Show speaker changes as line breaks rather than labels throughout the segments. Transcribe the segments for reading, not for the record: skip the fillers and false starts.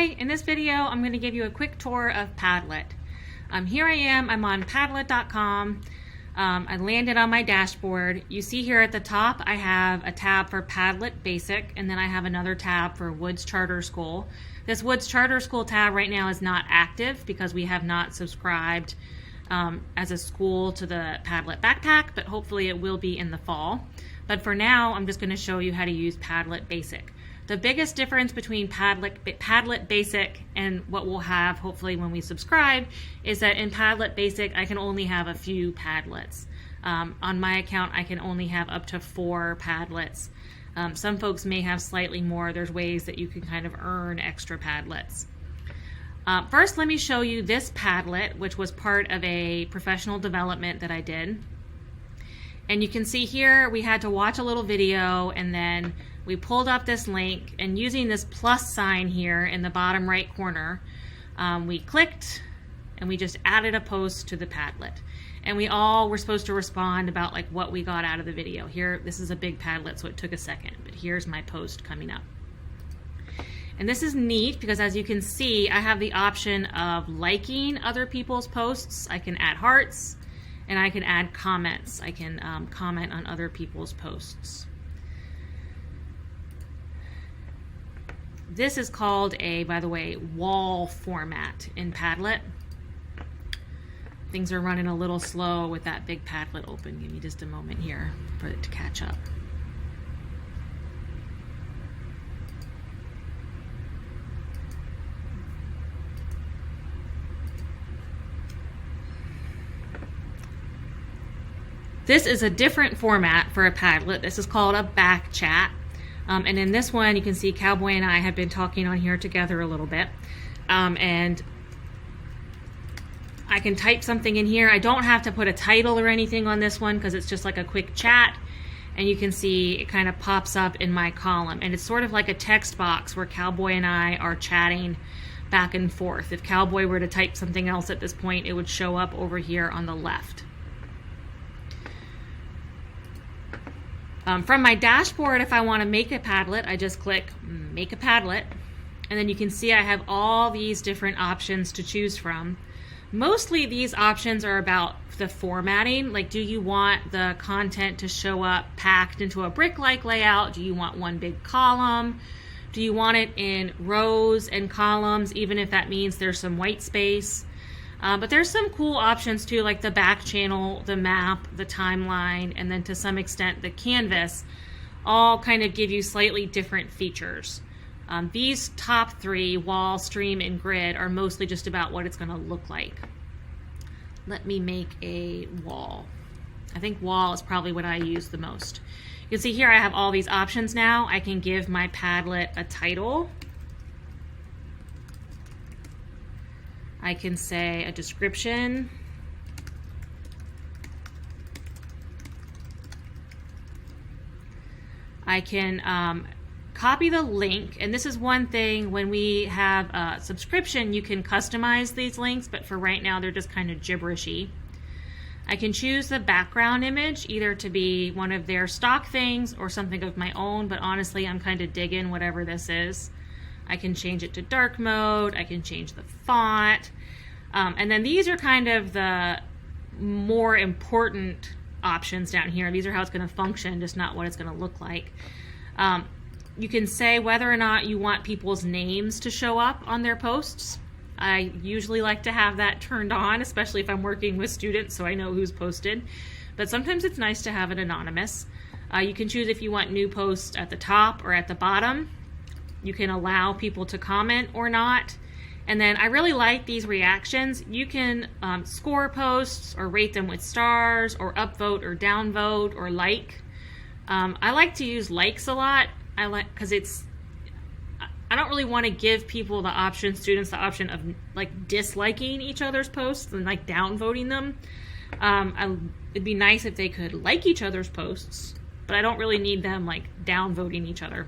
Hi, in this video I'm going to give you a quick tour of Padlet. Here I am, I'm on Padlet.com. I landed on my dashboard. You see here at the top I have a tab for Padlet Basic, and then I have another tab for Woods Charter School. This Woods Charter School tab right now is not active because we have not subscribed as a school to the Padlet backpack, but hopefully it will be in the fall. But for now, I'm just going to show you how to use Padlet Basic. The biggest difference between Padlet Basic and what we'll have hopefully when we subscribe is that in Padlet Basic I can only have a few Padlets. On my account I can only have up to 4 Padlets. Some folks may have slightly more. There's ways that you can kind of earn extra Padlets. First, let me show you this Padlet, which was part of a professional development that I did. And you can see here we had to watch a little video, and then we pulled up this link, and using this plus sign here in the bottom right corner, we clicked and we just added a post to the Padlet. And we all were supposed to respond about like what we got out of the video. Here, this is a big Padlet, so it took a second, but here's my post coming up. And this is neat because as you can see, I have the option of liking other people's posts. I can add hearts and I can add comments. I can comment on other people's posts. This is called a, by the way, wall format in Padlet. Things are running a little slow with that big Padlet open. Give me just a moment here for it to catch up. This is a different format for a Padlet. This is called a back chat. And in this one, you can see Cowboy and I have been talking on here together a little bit. And I can type something in here. I don't have to put a title or anything on this one because it's just like a quick chat. And you can see it kind of pops up in my column. And it's sort of like a text box where Cowboy and I are chatting back and forth. If Cowboy were to type something else at this point, it would show up over here on the left. From my dashboard, if I want to make a Padlet, I just click Make a Padlet, and then you can see I have all these different options to choose from. Mostly these options are about the formatting, like do you want the content to show up packed into a brick-like layout? Do you want one big column? Do you want it in rows and columns, even if that means there's some white space? But there's some cool options too, like the back channel, the map, the timeline, and then to some extent the canvas, all kind of give you slightly different features. These top 3, wall, stream, and grid, are mostly just about what it's going to look like. Let me make a wall. I think wall is probably what I use the most. You can see here I have all these options now. I can give my Padlet a title. I can say a description. I can copy the link, and this is one thing when we have a subscription, you can customize these links, but for right now they're just kind of gibberishy. I can choose the background image either to be one of their stock things or something of my own, but honestly I'm kind of digging whatever this is. I can change it to dark mode, I can change the font, and then these are kind of the more important options down here. These are how it's going to function, just not what it's going to look like. You can say whether or not you want people's names to show up on their posts. I usually like to have that turned on, especially if I'm working with students so I know who's posted, but sometimes it's nice to have it anonymous. You can choose if you want new posts at the top or at the bottom. You can allow people to comment or not. And then I really like these reactions. You can score posts or rate them with stars or upvote or downvote or like. I like to use likes a lot. I like because I don't really want to give people the option, students the option of like disliking each other's posts and like downvoting them. It'd be nice if they could like each other's posts, but I don't really need them like downvoting each other.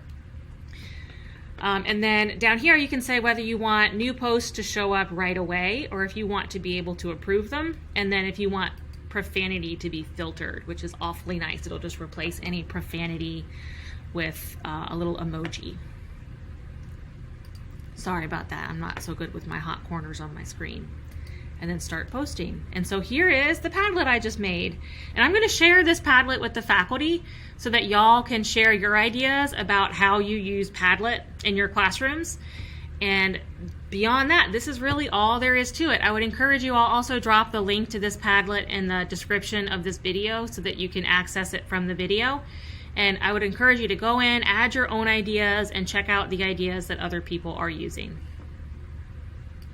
And then down here you can say whether you want new posts to show up right away or if you want to be able to approve them, and then if you want profanity to be filtered, which is awfully nice. It'll just replace any profanity with a little emoji. Sorry about that. I'm not so good with my hot corners on my screen. And then start posting. And so here is the Padlet I just made. And I'm going to share this Padlet with the faculty so that y'all can share your ideas about how you use Padlet in your classrooms. And beyond that, this is really all there is to it. I would encourage you all also drop the link to this Padlet in the description of this video so that you can access it from the video. And I would encourage you to go in, add your own ideas, and check out the ideas that other people are using.